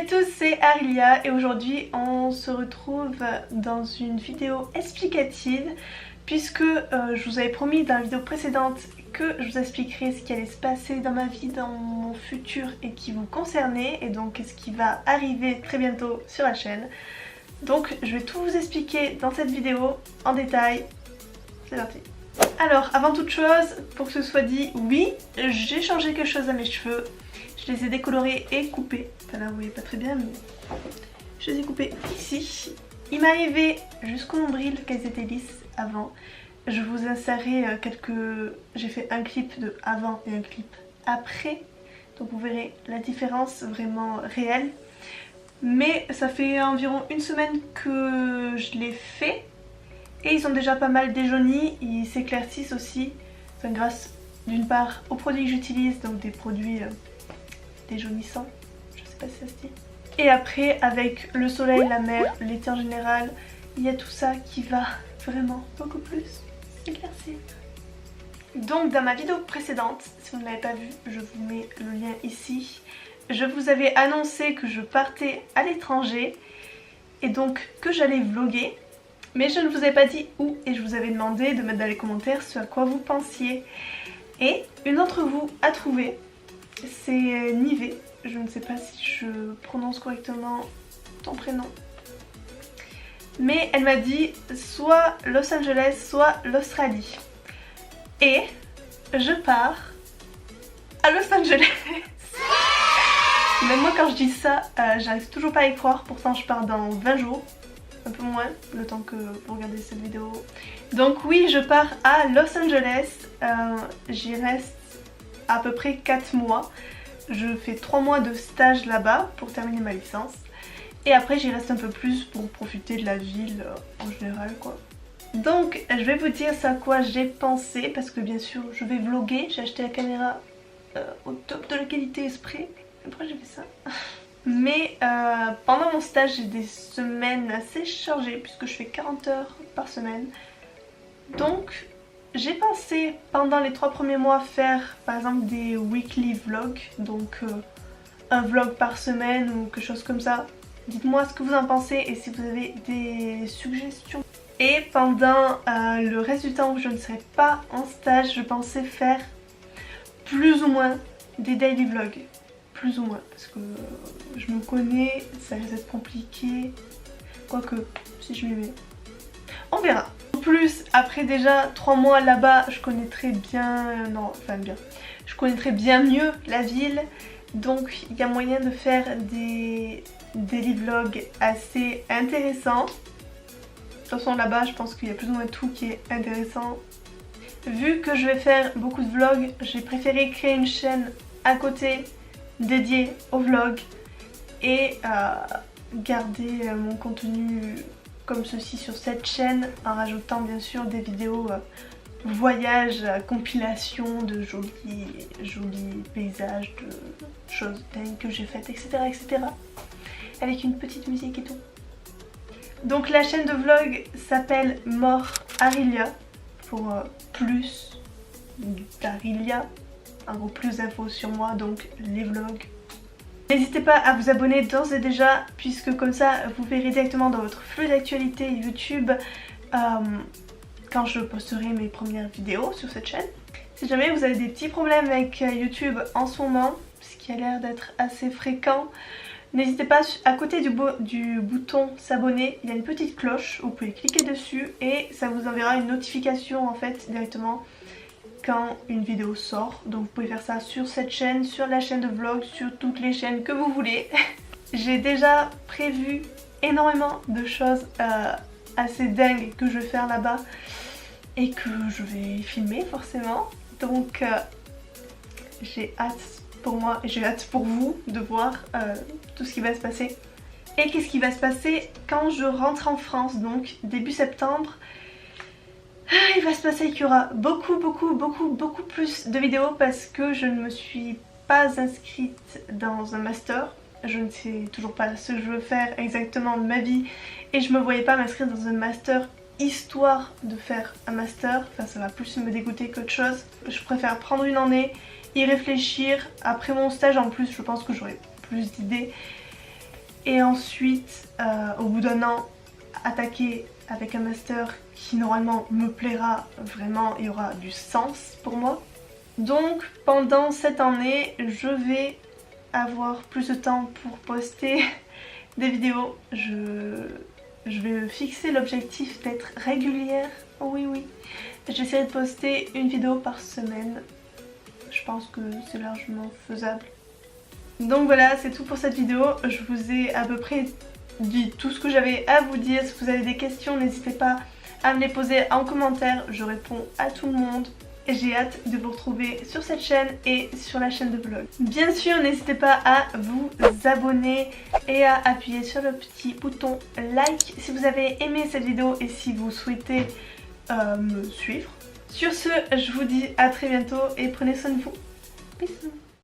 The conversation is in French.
tous, c'est Arilia et aujourd'hui on se retrouve dans une vidéo explicative puisque je vous avais promis dans la vidéo précédente que je vous expliquerai ce qui allait se passer dans ma vie, dans mon futur et qui vous concernait, et donc ce qui va arriver très bientôt sur la chaîne. Donc je vais tout vous expliquer dans cette vidéo en détail. C'est parti. Alors avant toute chose, pour que ce soit dit, oui, j'ai changé quelque chose à mes cheveux. Je les ai décolorés et coupés. Enfin là vous voyez pas très bien, mais je les ai coupés ici. Il m'arrivait jusqu'au nombril qu'elles étaient lisses avant. Je vous insérerai quelques... J'ai fait un clip de avant et un clip après. Donc vous verrez la différence vraiment réelle. Mais ça fait environ une semaine que je l'ai fait. Et ils sont déjà pas mal déjaunis. Ils s'éclaircissent aussi. Enfin, grâce d'une part aux produits que j'utilise. Donc des produits déjaunissants. Je sais pas si ça se dit. Et après avec le soleil, la mer, l'été en général. Il y a tout ça qui va vraiment beaucoup plus s'éclaircir. Donc dans ma vidéo précédente, si vous ne l'avez pas vue, je vous mets le lien ici. Je vous avais annoncé que je partais à l'étranger et donc que j'allais vlogger. Mais je ne vous ai pas dit où et je vous avais demandé de mettre dans les commentaires ce à quoi vous pensiez. Et une d'entre vous a trouvé, c'est Nivé. Je ne sais pas si je prononce correctement ton prénom. Mais elle m'a dit soit Los Angeles, soit l'Australie. Et je pars à Los Angeles. Même moi quand je dis ça, j'arrive toujours pas à y croire. Pourtant je pars dans 20 jours. Un peu moins, le temps que vous regardez cette vidéo. Donc oui, je pars à Los Angeles. J'y reste à peu près 4 mois. Je fais 3 mois de stage là-bas pour terminer ma licence. Et après j'y reste un peu plus pour profiter de la ville en général quoi. Donc je vais vous dire ce à quoi j'ai pensé parce que bien sûr je vais vlogger. J'ai acheté la caméra au top de la qualité exprès. Pourquoi j'ai fait ça? Mais pendant mon stage j'ai des semaines assez chargées puisque je fais 40 heures par semaine. Donc j'ai pensé pendant les 3 premiers mois faire par exemple des weekly vlogs. Donc un vlog par semaine ou quelque chose comme ça. Dites-moi ce que vous en pensez et si vous avez des suggestions. Et pendant le reste du temps où je ne serai pas en stage, je pensais faire plus ou moins des daily vlogs. Plus ou moins, parce que je me connais, ça risque d'être compliqué. Quoique, si je m'y mets. On verra. En plus, après déjà 3 mois là-bas, je connaîtrais bien... non, enfin bien. Je connaîtrais bien mieux la ville. Donc il y a moyen de faire des daily vlogs assez intéressants. De toute façon là-bas je pense qu'il y a plus ou moins tout qui est intéressant. Vu que je vais faire beaucoup de vlogs, j'ai préféré créer une chaîne à côté dédiée aux vlogs et garder mon contenu comme ceci sur cette chaîne en rajoutant bien sûr des vidéos voyages, compilation de jolis paysages, de choses dingues que j'ai faites, etc., etc. Avec une petite musique et tout. Donc la chaîne de vlog s'appelle More Arilia pour plus d'Arilia. En gros plus d'infos sur moi, donc les vlogs. N'hésitez pas à vous abonner d'ores et déjà puisque comme ça vous verrez directement dans votre flux d'actualité YouTube quand je posterai mes premières vidéos sur cette chaîne. Si jamais vous avez des petits problèmes avec YouTube en ce moment, ce qui a l'air d'être assez fréquent, n'hésitez pas, à côté du bouton s'abonner, il y a une petite cloche, vous pouvez cliquer dessus et ça vous enverra une notification en fait directement quand une vidéo sort. Donc vous pouvez faire ça sur cette chaîne, sur la chaîne de vlog, sur toutes les chaînes que vous voulez. J'ai déjà prévu énormément de choses assez dingues que je vais faire là-bas et que je vais filmer forcément. Donc j'ai hâte pour moi et j'ai hâte pour vous de voir tout ce qui va se passer. Et qu'est-ce qui va se passer quand je rentre en France, donc début septembre. Il va se passer qu'il y aura beaucoup plus de vidéos parce que je ne me suis pas inscrite dans un master. Je ne sais toujours pas ce que je veux faire exactement de ma vie et je me voyais pas m'inscrire dans un master histoire de faire un master. Enfin ça va plus me dégoûter qu'autre chose. Je préfère prendre une année, y réfléchir. Après mon stage en plus je pense que j'aurai plus d'idées et ensuite au bout d'un an attaquer avec un master qui normalement me plaira vraiment, il y aura du sens pour moi. Donc pendant cette année je vais avoir plus de temps pour poster des vidéos. Je vais me fixer l'objectif d'être régulière, oui. J'essaierai de poster une vidéo par semaine, je pense que c'est largement faisable. Donc voilà, c'est tout pour cette vidéo, je vous ai à peu près dit tout ce que j'avais à vous dire. Si vous avez des questions, n'hésitez pas à me les poser en commentaire, je réponds à tout le monde. J'ai hâte de vous retrouver sur cette chaîne et sur la chaîne de vlog. Bien sûr, n'hésitez pas à vous abonner et à appuyer sur le petit bouton like si vous avez aimé cette vidéo et si vous souhaitez me suivre. Sur ce, je vous dis à très bientôt et prenez soin de vous. Bisous.